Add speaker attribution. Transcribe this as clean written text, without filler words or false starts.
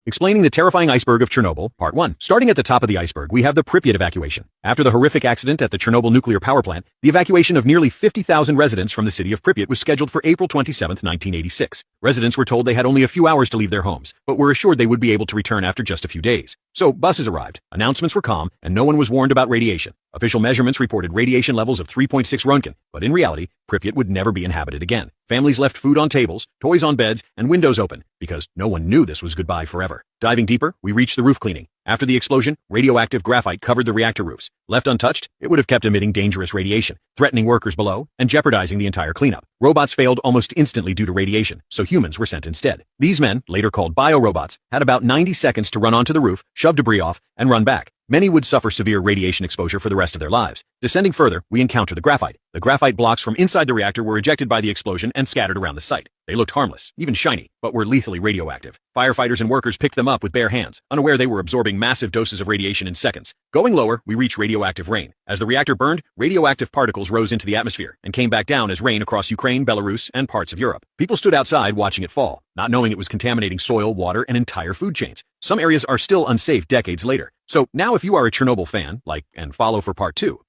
Speaker 1: Explaining the terrifying iceberg of Chernobyl, Part 1. Starting at the top of the iceberg, we have the Pripyat evacuation. After the horrific accident at the Chernobyl nuclear power plant, the evacuation of nearly 50,000 residents from the city of Pripyat was scheduled for April 27, 1986. Residents were told they had only a few hours to leave their homes, but were assured they would be able to return after just a few days. So, buses arrived, announcements were calm, and no one was warned about radiation. Official measurements reported radiation levels of 3.6 Roentgen, but in reality, Pripyat would never be inhabited again. Families left food on tables, toys on beds, and windows open, because no one knew this was goodbye forever. Diving deeper, we reached the roof cleaning. After the explosion, radioactive graphite covered the reactor roofs. Left untouched, it would have kept emitting dangerous radiation, threatening workers below and jeopardizing the entire cleanup. Robots failed almost instantly due to radiation, so humans were sent instead. These men, later called biorobots, had about 90 seconds to run onto the roof, shove debris off, and run back. Many would suffer severe radiation exposure for the rest of their lives. Descending further, we encounter the graphite. The graphite blocks from inside the reactor were ejected by the explosion and scattered around the site. They looked harmless, even shiny, but were lethally radioactive. Firefighters and workers picked them up with bare hands, unaware they were absorbing massive doses of radiation in seconds. Going lower, we reach radioactive rain. As the reactor burned, radioactive particles rose into the atmosphere and came back down as rain across Ukraine, Belarus, and parts of Europe. People stood outside watching it fall, not knowing it was contaminating soil, water, and entire food chains. Some areas are still unsafe decades later. So now if you are a Chernobyl fan, like and follow for Part 2,